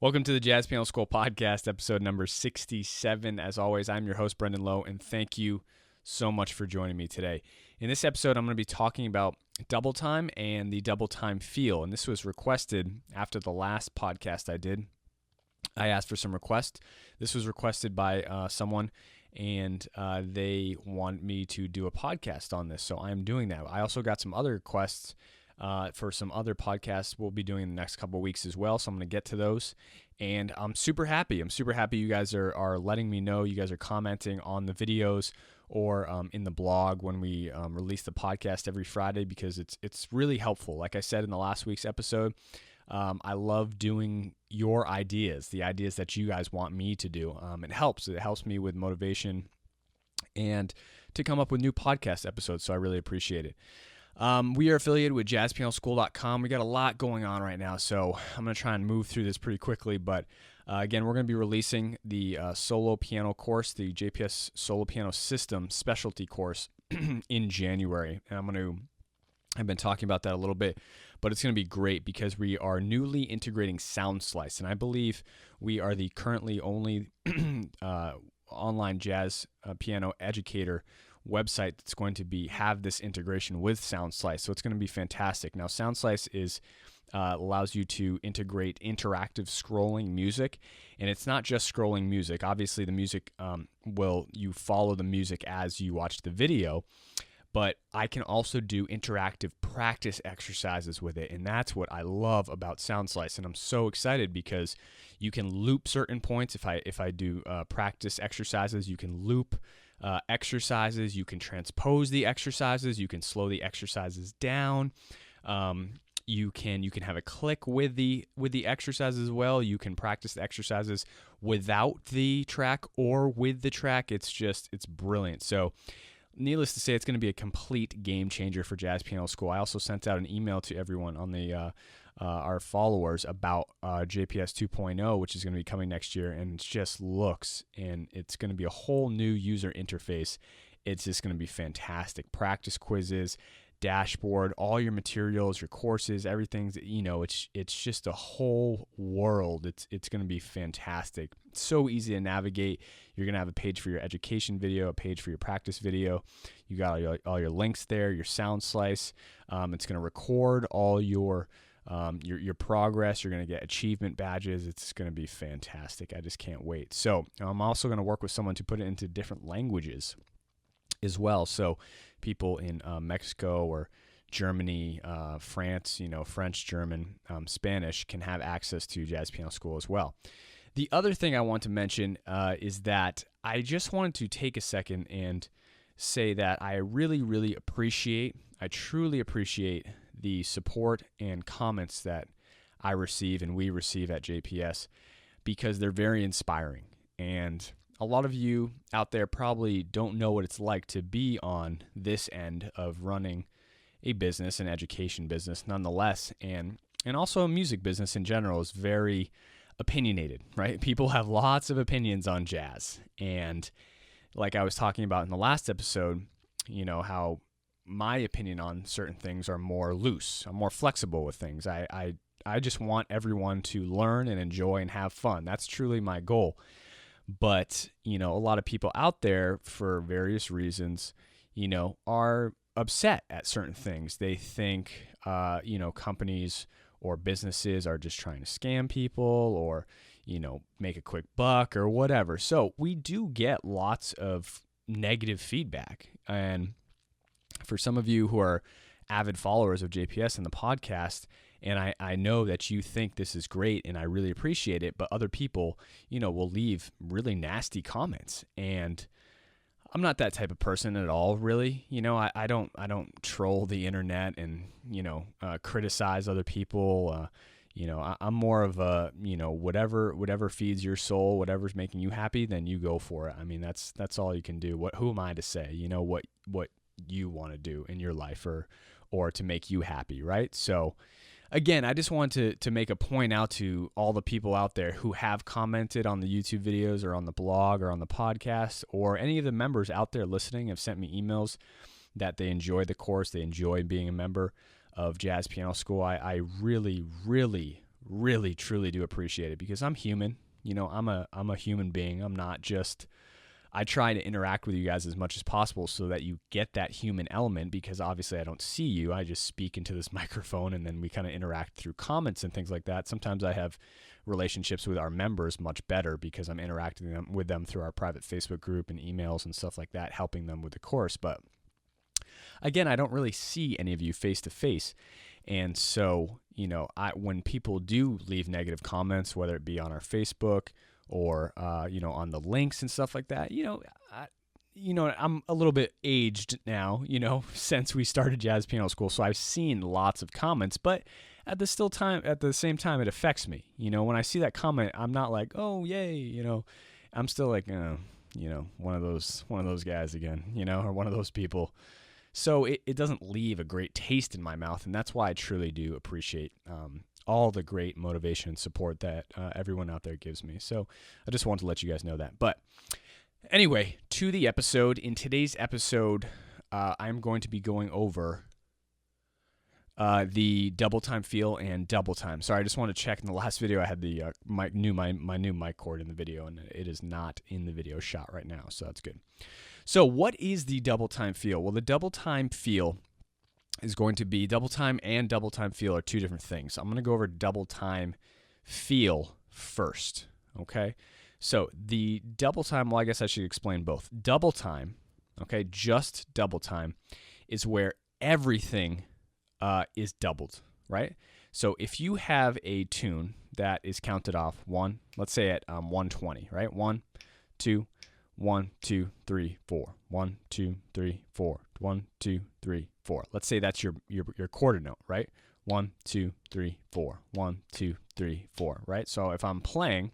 Welcome to the Jazz Piano School podcast, episode number 67. As always, I'm your host, Brendan Lowe, and thank you so much for joining me today. In this episode, I'm going to be talking about double time and the double time feel, and this was requested after the last podcast I did. I asked for some requests. This was requested by someone, and they want me to do a podcast on this, so I'm doing that. I also got some other requests for some other podcasts we'll be doing in the next couple of weeks as well, so I'm going to get to those. And I'm super happy. You guys are letting me know. You guys are commenting on the videos or in the blog when we release the podcast every Friday, because it's really helpful. Like I said in the last week's episode, I love doing your ideas, the ideas that you guys want me to do. It helps me with motivation and to come up with new podcast episodes, so I really appreciate it. We are affiliated with jazzpianoschool.com. We got a lot going on right now, so I'm going to try and move through this pretty quickly. But again, we're going to be releasing the solo piano course, the JPS Solo Piano System specialty course in January. And I've been talking about that a little bit, but it's going to be great because we are newly integrating Sound Slice. And I believe we are the currently only online jazz piano educator website that's going to have this integration with Sound Slice. So it's going to be fantastic. Now, Sound Slice allows you to integrate interactive scrolling music, and it's not just scrolling music. Obviously, the music you follow the music as you watch the video, but I can also do interactive practice exercises with it, and that's what I love about Sound Slice. And I'm so excited because you can loop certain points. If I do practice exercises, you can loop exercises, you can transpose the exercises, you can slow the exercises down. You can have a click with the exercises as well. You can practice the exercises without the track or with the track. It's brilliant. So needless to say, it's going to be a complete game changer for Jazz Piano School. I also sent out an email to everyone on the our followers about JPS 2.0, which is going to be coming next year, and it just looks, and it's going to be a whole new user interface. It's just going to be fantastic. Practice quizzes, dashboard, all your materials, your courses, everything's, it's just a whole world. It's going to be fantastic. So easy to navigate. You're going to have a page for your education video, a page for your practice video. You got all your links there, your Sound Slice. It's going to record all your progress. You're going to get achievement badges. It's going to be fantastic. I just can't wait. So I'm also going to work with someone to put it into different languages as well. So people in Mexico or Germany, France, French, German, Spanish can have access to Jazz Piano School as well. The other thing I want to mention is that I just wanted to take a second and say that I really, really I truly appreciate the support and comments that I receive and we receive at JPS, because they're very inspiring. And a lot of you out there probably don't know what it's like to be on this end of running a business, an education business nonetheless, and also a music business in general is very opinionated, right? People have lots of opinions on jazz. And like I was talking about in the last episode, how my opinion on certain things are more loose. I'm more flexible with things. I just want everyone to learn and enjoy and have fun. That's truly my goal. But, a lot of people out there, for various reasons, are upset at certain things. They think, companies or businesses are just trying to scam people or, make a quick buck or whatever. So we do get lots of negative feedback. And for some of you who are avid followers of JPS and the podcast, and I know that you think this is great and I really appreciate it, but other people, will leave really nasty comments. And I'm not that type of person at all, really. I don't troll the internet and, criticize other people. I'm more of a, whatever feeds your soul, whatever's making you happy, then you go for it. I mean, that's all you can do. Who am I to say, what you want to do in your life or to make you happy, right? So again, I just want to make a point out to all the people out there who have commented on the YouTube videos or on the blog or on the podcast, or any of the members out there listening have sent me emails that they enjoy the course, they enjoy being a member of Jazz Piano School. I really, really really, truly do appreciate it, because I'm human. I'm a human being. I'm not just, I try to interact with you guys as much as possible so that you get that human element, because obviously I don't see you. I just speak into this microphone, and then we kind of interact through comments and things like that. Sometimes I have relationships with our members much better because I'm interacting with them through our private Facebook group and emails and stuff like that, helping them with the course. But again, I don't really see any of you face to face. And so, when people do leave negative comments, whether it be on our Facebook or, on the links and stuff like that, I'm a little bit aged now, since we started jazz piano school. So I've seen lots of comments, but at the same time, it affects me. When I see that comment, I'm not like, oh, yay, I'm still like, one of those guys again, or one of those people. So it doesn't leave a great taste in my mouth, and that's why I truly do appreciate all the great motivation and support that everyone out there gives me. So I just wanted to let you guys know that. But anyway, to the episode. In today's episode, I'm going to be going over the double time feel and double time. Sorry, I just want to check. In the last video, I had the my new mic cord in the video, and it is not in the video shot right now, so that's good. So what is the double time feel? Well, the double time feel is going to be, double time and double time feel are two different things. So I'm going to go over double time feel first, okay? So the double time, well, I guess I should explain both. Double time, okay, just double time is where everything is doubled, right? So if you have a tune that is counted off one, let's say at 120, right? 1, 2, 1, 2, 3, 4. 1, 2, 3, 4. 1, 2, 3, 4. Let's say that's your quarter note, right? 1, 2, 3, 4. 1, 2, 3, 4, right? So if I'm playing,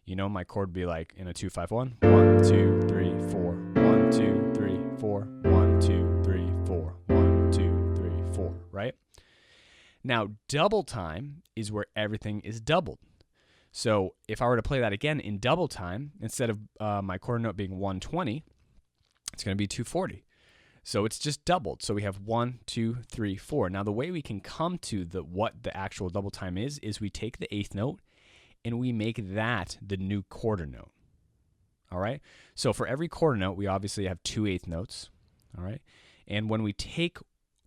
my chord would be like in a 2-5-1. 1, 2, 3, 4. 1, 2, 3, 4. 1, 2, 3, 4. 1, 2, 3, 4, right? Now, double time is where everything is doubled. So if I were to play that again in double time, instead of my quarter note being 120, it's going to be 240. So it's just doubled. So we have 1, 2, 3, 4. Now the way we can come to what the actual double time is we take the eighth note and we make that the new quarter note. All right. So for every quarter note, we obviously have 2 eighth notes. All right. And when we take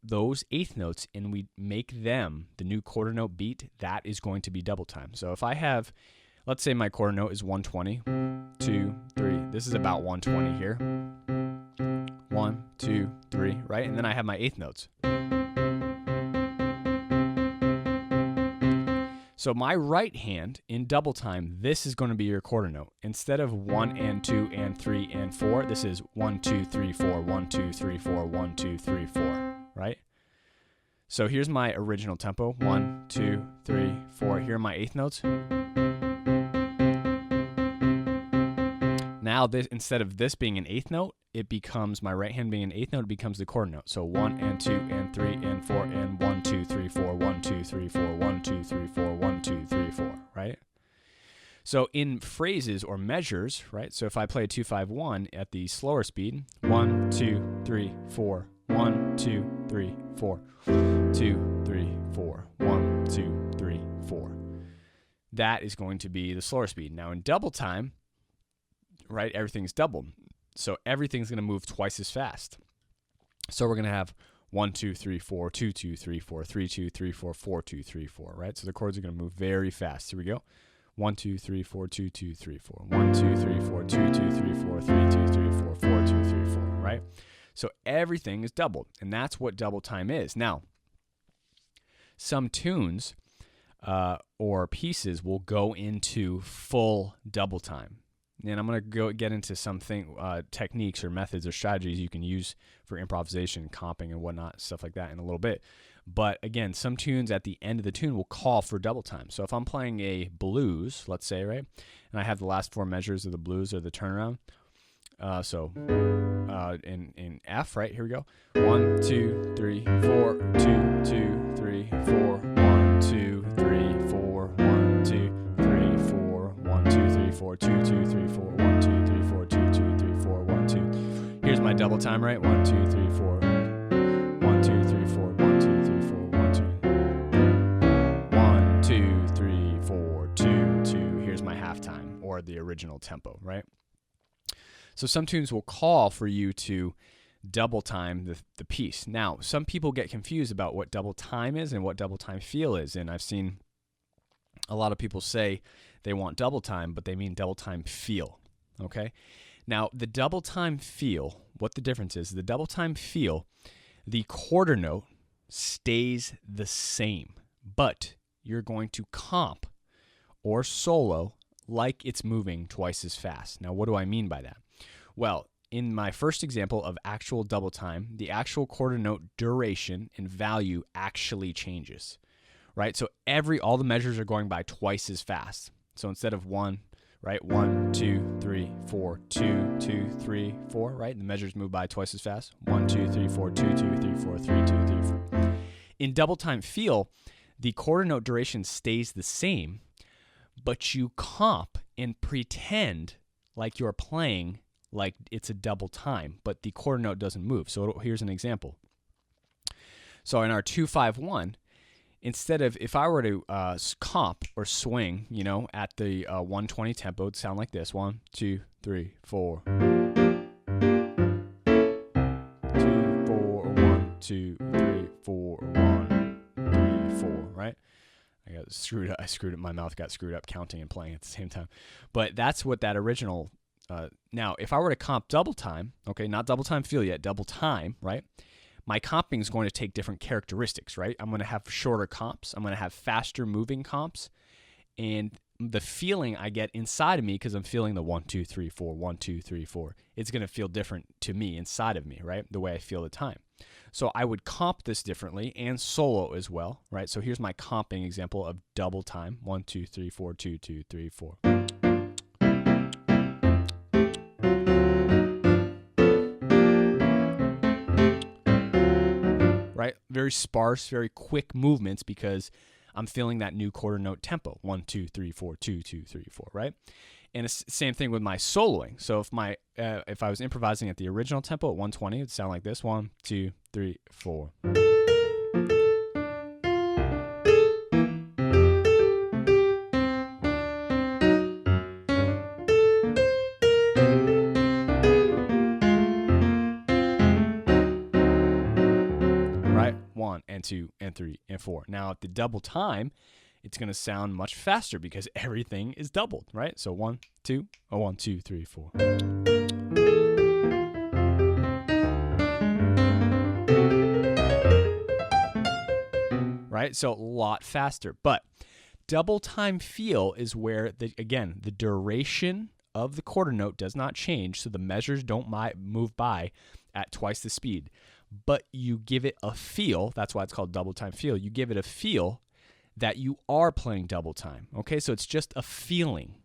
those eighth notes and we make them the new quarter note beat, that is going to be double time. So if I have, let's say my quarter note is 120, 2, 3. This is about 120 here. 1, 2, 3, right? And then I have my eighth notes. So my right hand in double time, this is going to be your quarter note. Instead of 1 and 2 and 3 and 4, this is 1, 2, 3, 4, 1, 2, 3, 4, 1, 2, 3, 4. Right? So here's my original tempo. 1, 2, 3, 4. Here are my eighth notes. Now this, instead of this being an eighth note, it becomes, my right hand being an eighth note, it becomes the quarter note. So 1 and 2 and 3 and 4 and 1, 2, 3, 4, 1, 2, 3, 4, 1, 2, 3, 4, 1, 2, 3, 4, right? So in phrases or measures, right? So if I play a 2-5-1 at the slower speed, 1, 2, 3, 4, 1, 2, 3, 4, 2, 3, 4, 1, 2, 3, 4. That is going to be the slower speed. Now in double time, right, everything's doubled. So everything's going to move twice as fast. So we're going to have 1, 2, 3, 4, 2, 2, 3, 4, 3, 2, 3, 4, 4, 2, 3, 4, right? So the chords are going to move very fast. Here we go. 1, 2, 3, 4, 2, 2, 3, 4. 1, 2, 3, 4, 2, 2, 3, 4, 3, 2, 3, 4, 4, 2, 3, 4, right? So everything is doubled, and that's what double time is. Now, some tunes or pieces will go into full double time. And I'm going to get into some techniques or methods or strategies you can use for improvisation, comping, and whatnot, stuff like that in a little bit. But again, some tunes at the end of the tune will call for double time. So if I'm playing a blues, let's say, right, and I have the last 4 measures of the blues or the turnaround, in F, right, here we go. 1, 2, 3, 4, 2, 2, 3, 4, 1, 2, 3, 4, 1, 2, 3, 4, 1, 2, 3, 4, 2, 2, 3, 4, 1, 2, 3, 4, 2, 2, 3, 4, 1, 2. Here's my double time, right? 1, 2, 3, 4. 1, 2, 3, 4. 1, 2, 3, 4. 1, 2. 1, 2, 3, original tempo, right? So some tunes will call for you to double time the piece. Now, some people get confused about what double time is and what double time feel is, and I've seen a lot of people say they want double time, but they mean double time feel, okay? Now, the double time feel, what the difference is, the double time feel, the quarter note stays the same, but you're going to comp or solo like it's moving twice as fast. Now, what do I mean by that? Well, in my first example of actual double time, the actual quarter note duration and value actually changes, right? So all the measures are going by twice as fast. So instead of 1, right, 1, 2, 3, 4, 2, 2, 3, 4, right? The measures move by twice as fast. 1, 2, 3, 4, 2, 2, 3, 4, 3, 2, 3, 4. In double time feel, the quarter note duration stays the same, but you comp and pretend like you're playing like it's a double time, but the quarter note doesn't move. So here's an example. So in our 2-5-1, instead of, if I were to comp or swing, at the 120 tempo, it'd sound like this: 1, 2, 3, 4. 2, 4, 1, 2, 3, 4, 1, 3, 4, right? I screwed up. My mouth got screwed up counting and playing at the same time. But that's what that original. Now, if I were to comp double time, okay, not double time feel yet, double time, right? My comping is going to take different characteristics, right? I'm going to have shorter comps. I'm going to have faster moving comps. And the feeling I get inside of me, because I'm feeling the 1, 2, 3, 4, 1, 2, 3, 4, it's going to feel different to me inside of me, right? The way I feel the time. So I would comp this differently and solo as well, right? So here's my comping example of double time: 1, 2, 3, 4, 2, 2, 3, 4. Right? Very sparse, very quick movements because I'm feeling that new quarter note tempo: 1, 2, 3, 4, 2, 2, 3, 4, right? And it's the same thing with my soloing. So if I was improvising at the original tempo at 120, it'd sound like this: 1, 2, 3, 4. Right? 1 and 2 and 3 and 4. Now at the double time, it's going to sound much faster because everything is doubled, right? So 1, 2, 1, 2, 3, 4. Right? So a lot faster. But double time feel is where, the duration of the quarter note does not change, so the measures don't move by at twice the speed. But you give it a feel, that's why it's called double time feel. You give it a feel that you are playing double time, okay? So it's just a feeling.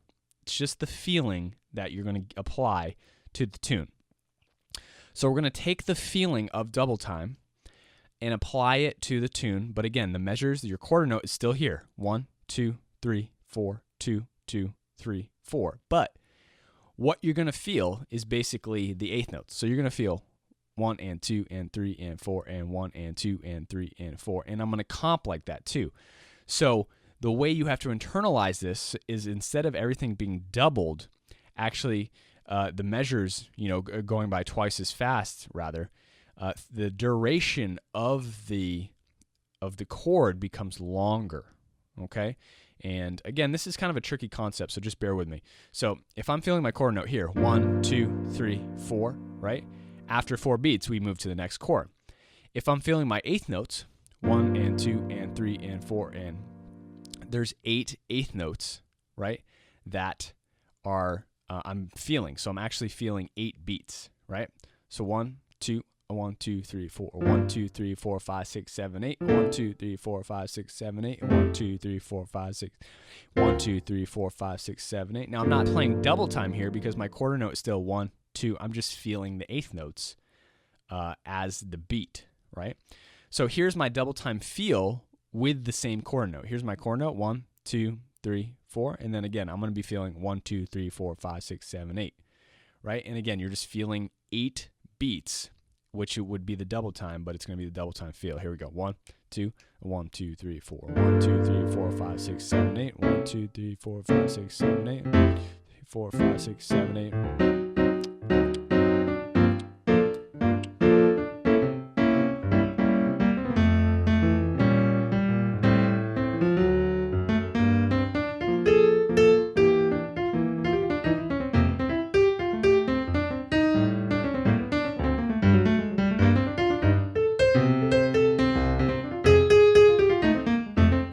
It's just the feeling that you're going to apply to the tune. So we're going to take the feeling of double time and apply it to the tune. But again, the measures, your quarter note is still here: 1, 2, 3, 4, 2, 2, 3, 4. But what you're going to feel is basically the eighth notes. So you're going to feel 1 and 2 and 3 and 4 and 1 and 2 and 3 and 4. And I'm going to comp like that too. So the way you have to internalize this is, instead of everything being doubled, actually the measures, going by twice as fast, rather, the duration of the chord becomes longer, okay? And again, this is kind of a tricky concept, so just bear with me. So if I'm feeling my chord note here, 1, 2, 3, 4, right? After 4 beats, we move to the next chord. If I'm feeling my eighth notes, 1 and 2 and 3 and 4, and there's 8 eighth notes, right, that are I'm feeling. So I'm actually feeling 8 beats, right? So 1, 2, 1, 2, 3, 4, 1, 2, 3, 4, 5, 6, 7, 8, 1, 2, 3, 4, 5, 6, 7, 8, 1, 2, 3, 4, 5, 6, 1, 2, 3, 4, 5, 6, 7, 8. Now I'm not playing double time here because my quarter note is still 1, 2. I'm just feeling the eighth notes as the beat, right? So here's my double time feel with the same quarter note. Here's my quarter note: 1, 2, 3, 4, and then again I'm going to be feeling 1, 2, 3, 4, 5, 6, 7, 8, right? And again, you're just feeling 8 beats, which it would be the double time, but it's going to be the double time feel. Here we go: 1, 2, 1, 2, 3, 4, 1, 2, 3, 4, 5, 6, 7, 8, 1, 2, 3, 4, 5, 6, 7, 8, 4, 5, 6, 7, 8.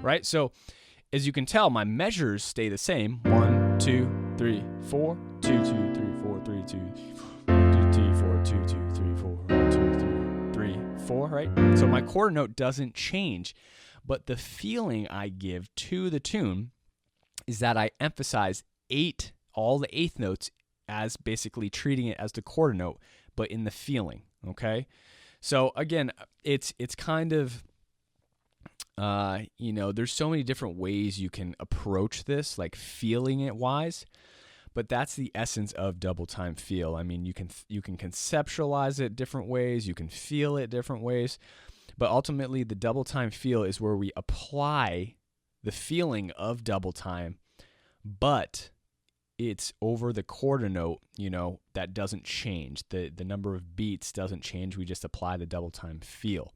Right? So as you can tell, my measures stay the same. 1, 2, 3, 4, 2, 2, 3, 4, 3, 2, 2, 4, 2, 2, 3, 4, 1, 2, 3, 4, right? So my quarter note doesn't change, but the feeling I give to the tune is that I emphasize all the eighth notes as basically treating it as the quarter note, but in the feeling, okay? So again, it's kind of, there's so many different ways you can approach this, like feeling it wise, but that's the essence of double time feel. I mean, you can conceptualize it different ways, you can feel it different ways, but ultimately the double time feel is where we apply the feeling of double time, but it's over the quarter note, that doesn't change. The number of beats doesn't change. We just apply the double time feel.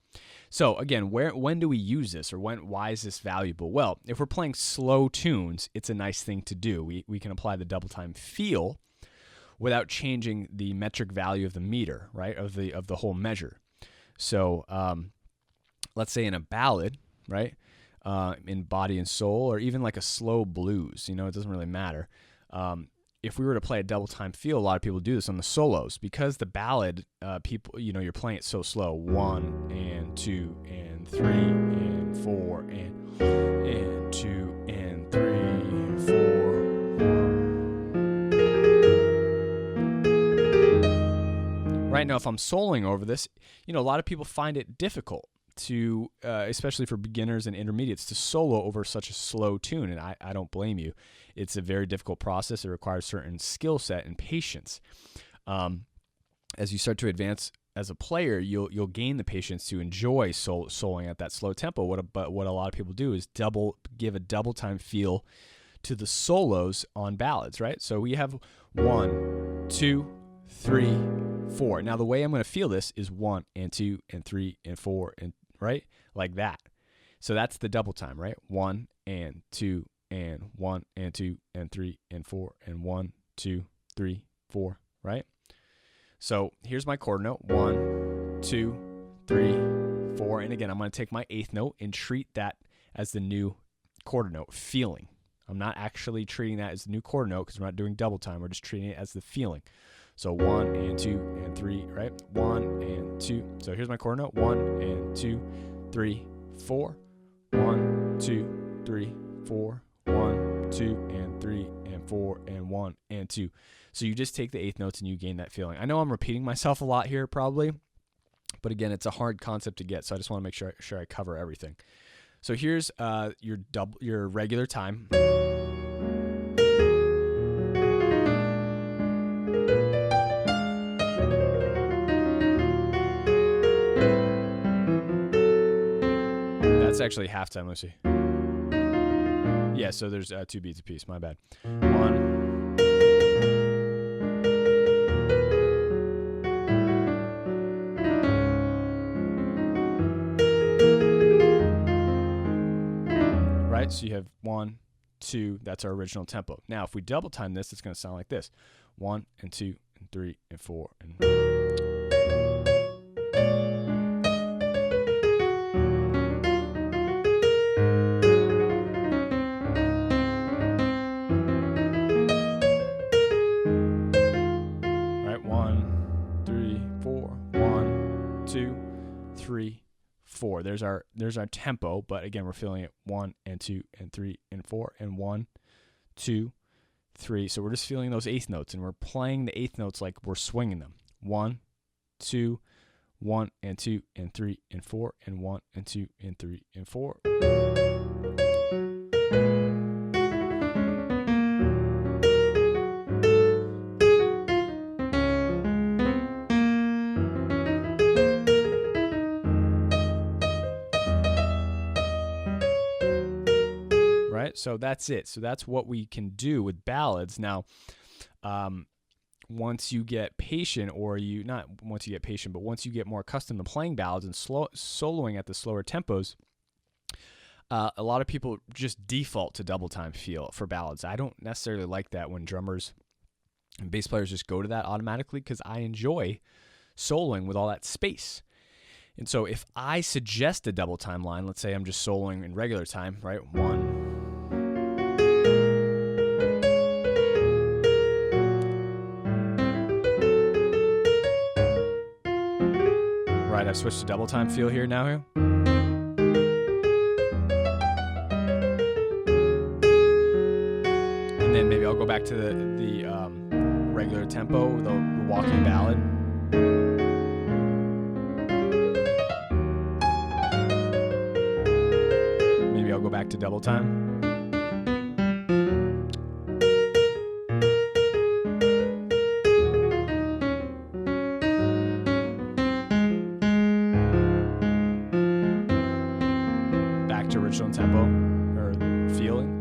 So again, when do we use this, or why is this valuable? Well, if we're playing slow tunes, it's a nice thing to do. We can apply the double time feel without changing the metric value of the meter, right? Of the whole measure. So let's say in a ballad, right? In Body and Soul, or even like a slow blues, it doesn't really matter. If we were to play a double time feel, a lot of people do this on the solos, because the ballad, people, you're playing it so slow. 1 and 2 and 3 and 4 and 2 and 3 and 4. Right now, if I'm soloing over this, a lot of people find it difficult to, especially for beginners and intermediates, to solo over such a slow tune, and I don't blame you. It's a very difficult process. It requires certain skill set and patience. As you start to advance as a player, you'll gain the patience to enjoy soloing at that slow tempo. But what a lot of people do is give a double time feel to the solos on ballads, right? So we have 1, 2, 3, 4. Now the way I'm going to feel this is 1 and 2 and 3 and 4 and right, like that. So that's the double time, right? 1 and 2 and 1 and 2 and 3 and 4 and 1, 2, 3, 4, right? So here's my quarter note: 1, 2, 3, 4. And again, I'm going to take my eighth note and treat that as the new quarter note feeling. I'm not actually treating that as the new quarter note because we're not doing double time. We're just treating it as the feeling. So 1 and 2 and 3, right? 1 and 2. So here's my quarter note: 1 and 2, 3, 4. 1, 2, 3, 4. 1, 2, and 3, and 4, and 1, and 2. So you just take the eighth notes and you gain that feeling. I know I'm repeating myself a lot here probably, but again, it's a hard concept to get, so I just want to make sure I cover everything. So here's your regular time. That's actually halftime. Let's see. Yeah, so there's 2 beats apiece. My bad. 1. Right, so you have 1, 2. That's our original tempo. Now, if we double time this, it's going to sound like this: 1 and 2 and 3 and 4 and. Right, 1, 3, 4. 1, 2, 3, 4. There's our tempo, but again, we're feeling it: 1 and 2 and 3 and 4 and 1, 2, 3. So we're just feeling those eighth notes, and we're playing the eighth notes like we're swinging them: 1, 2, 1 and 2 and 3 and 4 and 1 and 2 and 3 and 4. Right? So that's it. So that's what we can do with ballads. Now, once you get patient, or not once you get patient, but once you get more accustomed to playing ballads and soloing at the slower tempos, a lot of people just default to double time feel for ballads. I don't necessarily like that when drummers and bass players just go to that automatically, because I enjoy soloing with all that space. And so if I suggest a double time line, let's say I'm just soloing in regular time, right? 1. Right, I've switched to double time feel here now. And then maybe I'll go back to the regular tempo, the walking ballad. Maybe I'll go back to double time. Back to original tempo or feeling.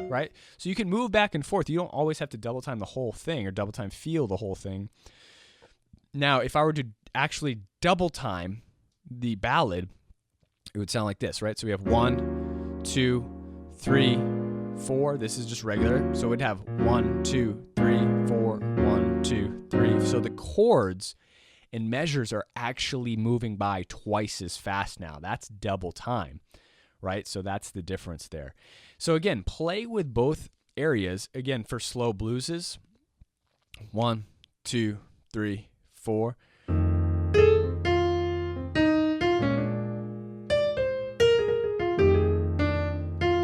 Right? So you can move back and forth. You don't always have to double time the whole thing or double time feel the whole thing. Now, if I were to actually double time the ballad, it would sound like this, right? So we have 1, 2, 3, 4. This is just regular. So we'd have 1, 2, 3, 4, 1, 2, 3. So the chords and measures are actually moving by twice as fast now. That's double time, right? So that's the difference there. So again, play with both areas. Again, for slow blueses, 1, 2, 3, 4.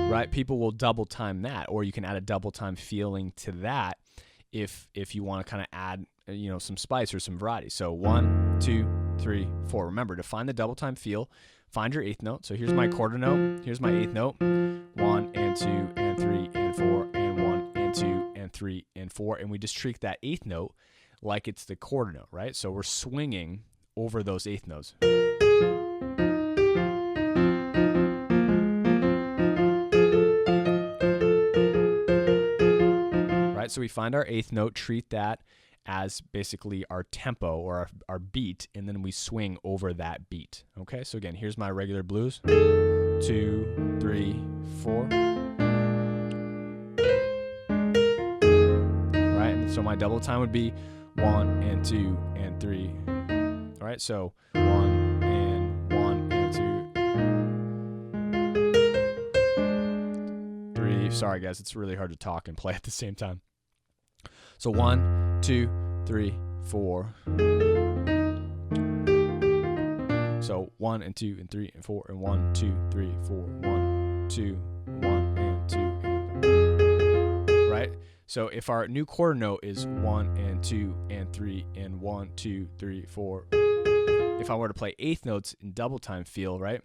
Right? People will double time that, or you can add a double time feeling to that if you want to kind of add some spice or some variety. So 1, 2, 3, 4. Remember to find the double time feel. Find your eighth note. So here's my quarter note. Here's my eighth note. 1 and 2 and 3 and 4 and 1 and 2 and 3 and 4. And we just treat that eighth note like it's the quarter note, right? So we're swinging over those eighth notes. Right? So we find our eighth note, treat that as basically our tempo or our beat, and then we swing over that beat. Okay, so again, here's my regular blues. 2, 3, 4. Right, and so my double time would be 1 and 2 and 3. All right, so 1 and 1 and 2. 3. Sorry guys, it's really hard to talk and play at the same time. So 1, 2, 3, 4. So 1 and 2 and 3 and 4 and 1, 2, 3, 4, 1, 2, 1 and 2 and right? So if our new quarter note is 1 and 2 and 3 and 1, 2, 3, 4. If I were to play eighth notes in double time feel, right?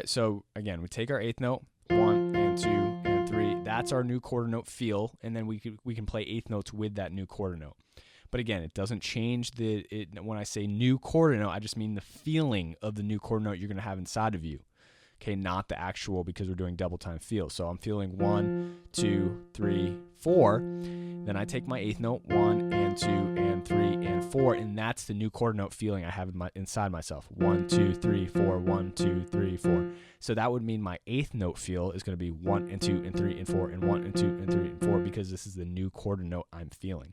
So again, we take our eighth note, 1 and 2 and 3. That's our new quarter note feel, and then we can play eighth notes with that new quarter note. But again, it doesn't change when I say new quarter note, I just mean the feeling of the new quarter note you're going to have inside of you. Okay, not the actual, because we're doing double time feel. So I'm feeling 1, 2, 3, 4. Then I take my eighth note, 1 and 2 and 3 and 4, and that's the new quarter note feeling I have inside myself. 1, 2, 3, 4, 1, 2, 3, 4. So that would mean my eighth note feel is going to be 1 and 2 and 3 and 4 and 1 and 2 and 3 and 4, because this is the new quarter note I'm feeling.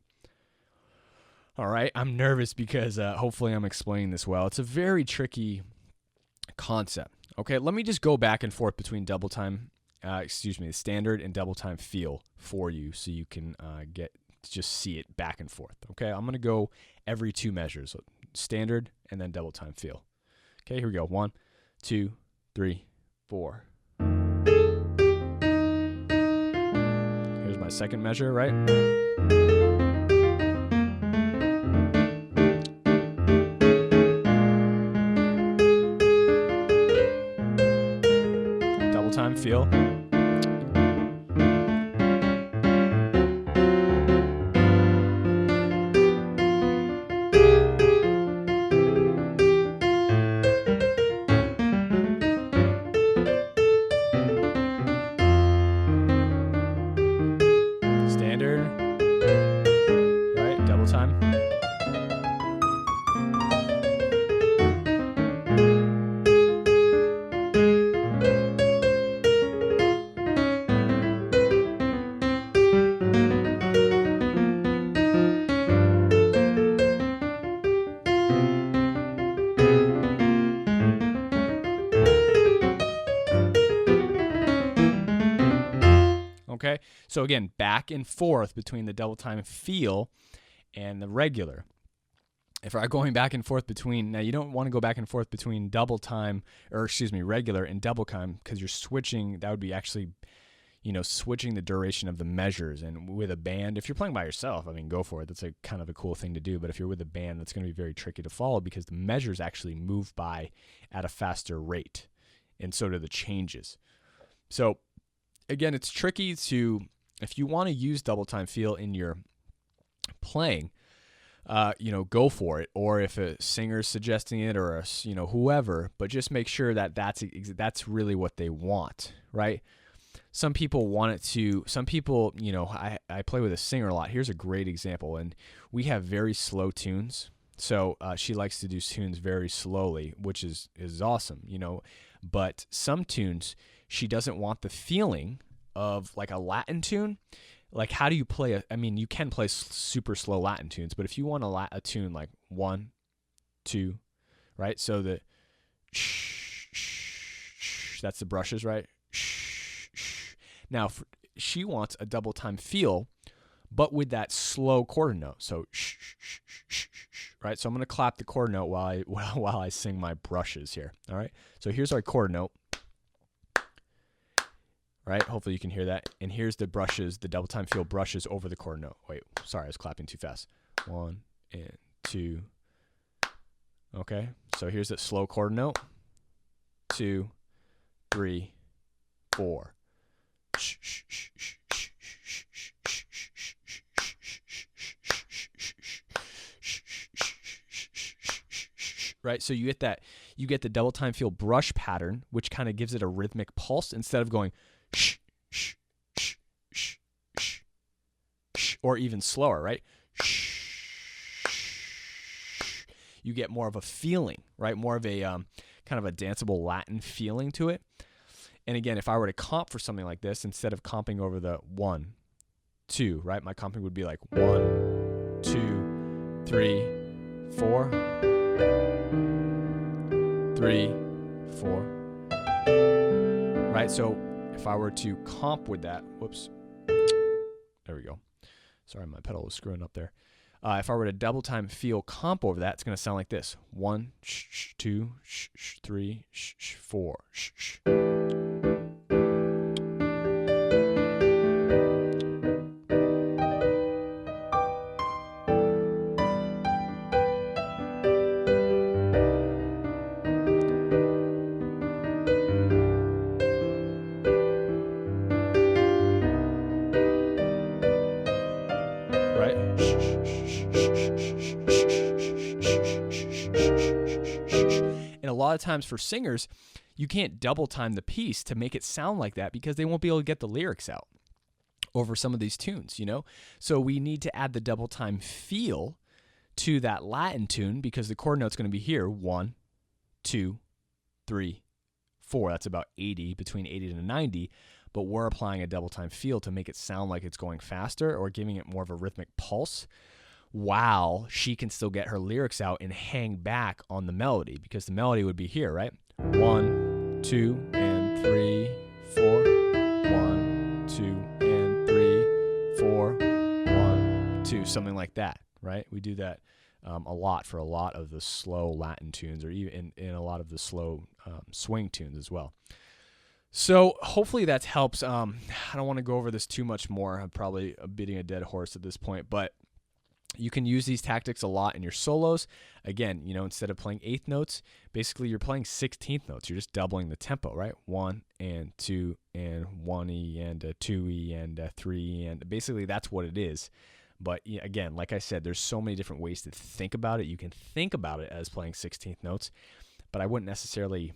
All right, I'm nervous because hopefully I'm explaining this well. It's a very tricky concept. Okay, let me just go back and forth between double time, the standard and double time feel for you, so you can just see it back and forth. Okay, I'm gonna go every two measures, so standard and then double time feel. Okay, here we go. 1, 2, 3, 4. Here's my second measure, right? feel. Standard, right? Double time. Okay, so again, back and forth between the double time feel and the regular. If I'm going back and forth between, now you don't want to go back and forth between regular and double time, because you're switching. That would be actually, switching the duration of the measures. And with a band, if you're playing by yourself, I mean, go for it. That's a kind of a cool thing to do. But if you're with a band, that's going to be very tricky to follow, because the measures actually move by at a faster rate, and so do the changes. So again, it's tricky to, if you want to use double time feel in your playing, go for it. Or if a singer's suggesting it, or whoever, but just make sure that that's really what they want, right? Some people want it to. Some people, I play with a singer a lot. Here's a great example, and we have very slow tunes. So she likes to do tunes very slowly, which is awesome, But some tunes, she doesn't want the feeling of like a Latin tune. Like, how do you play you can play super slow Latin tunes, but if you want a tune like 1, 2, right? So the that's the brushes, right? Now she wants a double time feel, but with that slow quarter note. So right? So I'm going to clap the quarter note while I sing my brushes here. All right? So here's our quarter note. Right? Hopefully you can hear that. And here's the brushes, the double time feel brushes over the quarter note. Wait, sorry, I was clapping too fast. 1 and 2. Okay? So here's that slow quarter note. 2, 3, 4. Right? So you get the double time feel brush pattern, which kind of gives it a rhythmic pulse instead of going or even slower, right? You get more of a feeling, right? More of a kind of a danceable Latin feeling to it. And again, if I were to comp for something like this, instead of comping over the 1, 2, right? My comping would be like 1, 2, 3, 4, 3, 4, right? So if I were to comp with that, whoops, there we go. Sorry, my pedal was screwing up there. If I were to double time feel comp over that, it's going to sound like this: 1, 2, 3, 4. And a lot of times for singers, you can't double time the piece to make it sound like that, because they won't be able to get the lyrics out over some of these tunes, So we need to add the double time feel to that Latin tune, because the chord note's going to be here: 1, 2, 3, 4. That's about 80, between 80 to 90. But we're applying a double time feel to make it sound like it's going faster, or giving it more of a rhythmic pulse, while she can still get her lyrics out and hang back on the melody, because the melody would be here, right? 1, 2, and 3, 4. 1, 2, and 3, 4. 1, 2. Something like that, right? We do that a lot for a lot of the slow Latin tunes, or even in a lot of the slow swing tunes as well. So hopefully that helps. I don't want to go over this too much more. I'm probably beating a dead horse at this point, but You can use these tactics a lot in your solos. Again, instead of playing eighth notes, basically you're playing 16th notes. You're just doubling the tempo, right? 1 and 2 and 1E and a 2E and a 3E, and basically that's what it is. But again, like I said, there's so many different ways to think about it. You can think about it as playing 16th notes, but I wouldn't necessarily,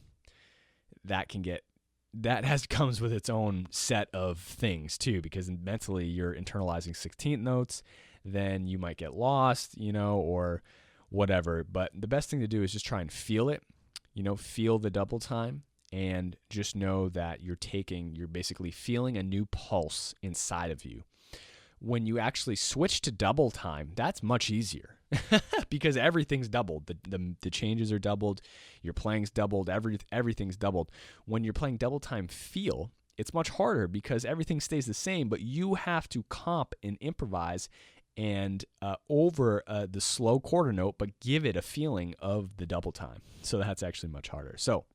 comes with its own set of things too, because mentally you're internalizing 16th notes, then you might get lost, or whatever. But the best thing to do is just try and feel it, feel the double time, and just know that you're basically feeling a new pulse inside of you. When you actually switch to double time, that's much easier because everything's doubled. The changes are doubled. Your playing's doubled. Everything's doubled. When you're playing double time feel, it's much harder because everything stays the same, but you have to comp and improvise and over the slow quarter note, but give it a feeling of the double time. So that's actually much harder. So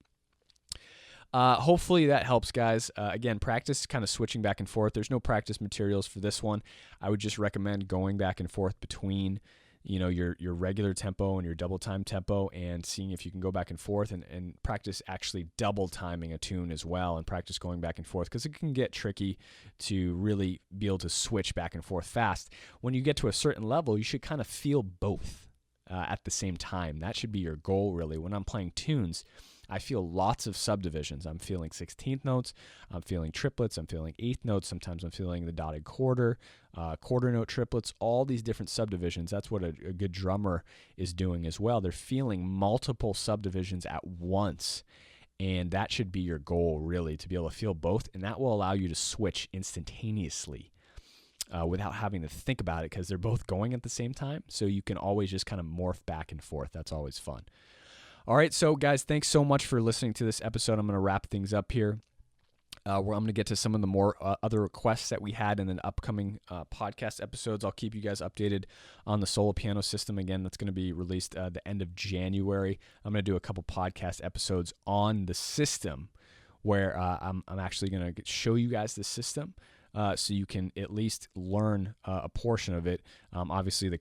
hopefully that helps, guys. Again, practice kind of switching back and forth. There's no practice materials for this one. I would just recommend going back and forth between your regular tempo and your double time tempo, and seeing if you can go back and forth and practice actually double timing a tune as well, and practice going back and forth, because it can get tricky to really be able to switch back and forth fast. When you get to a certain level, you should kind of feel both at the same time. That should be your goal, really. When I'm playing tunes, I feel lots of subdivisions. I'm feeling 16th notes, I'm feeling triplets, I'm feeling eighth notes, sometimes I'm feeling the dotted quarter, quarter note triplets, all these different subdivisions. That's what a good drummer is doing as well. They're feeling multiple subdivisions at once, and that should be your goal, really, to be able to feel both, and that will allow you to switch instantaneously without having to think about it, because they're both going at the same time, so you can always just kind of morph back and forth. That's always fun. All right, so guys, thanks so much for listening to this episode. I'm going to wrap things up here. I'm going to get to some of the more other requests that we had in the upcoming podcast episodes. I'll keep you guys updated on the solo piano system. Again, that's going to be released the end of January. I'm going to do a couple podcast episodes on the system where I'm actually going to show you guys the system. So you can at least learn a portion of it. Obviously, the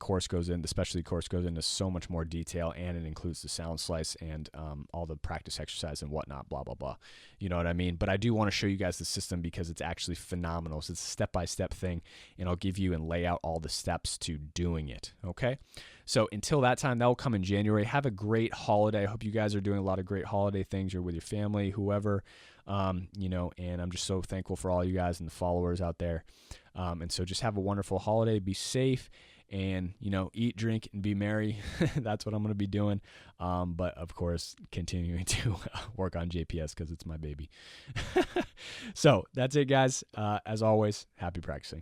specialty course goes into so much more detail, and it includes the sound slice and all the practice exercise and whatnot, blah, blah, blah. You know what I mean? But I do want to show you guys the system because it's actually phenomenal. So it's a step-by-step thing, and I'll give you and lay out all the steps to doing it, okay? So until that time, that will come in January. Have a great holiday. I hope you guys are doing a lot of great holiday things. You're with your family, whoever. And I'm just so thankful for all you guys and the followers out there. And so just have a wonderful holiday, be safe, and, eat, drink, and be merry. That's what I'm going to be doing. But of course, continuing to work on JPS because it's my baby. So that's it, guys. As always, happy practicing.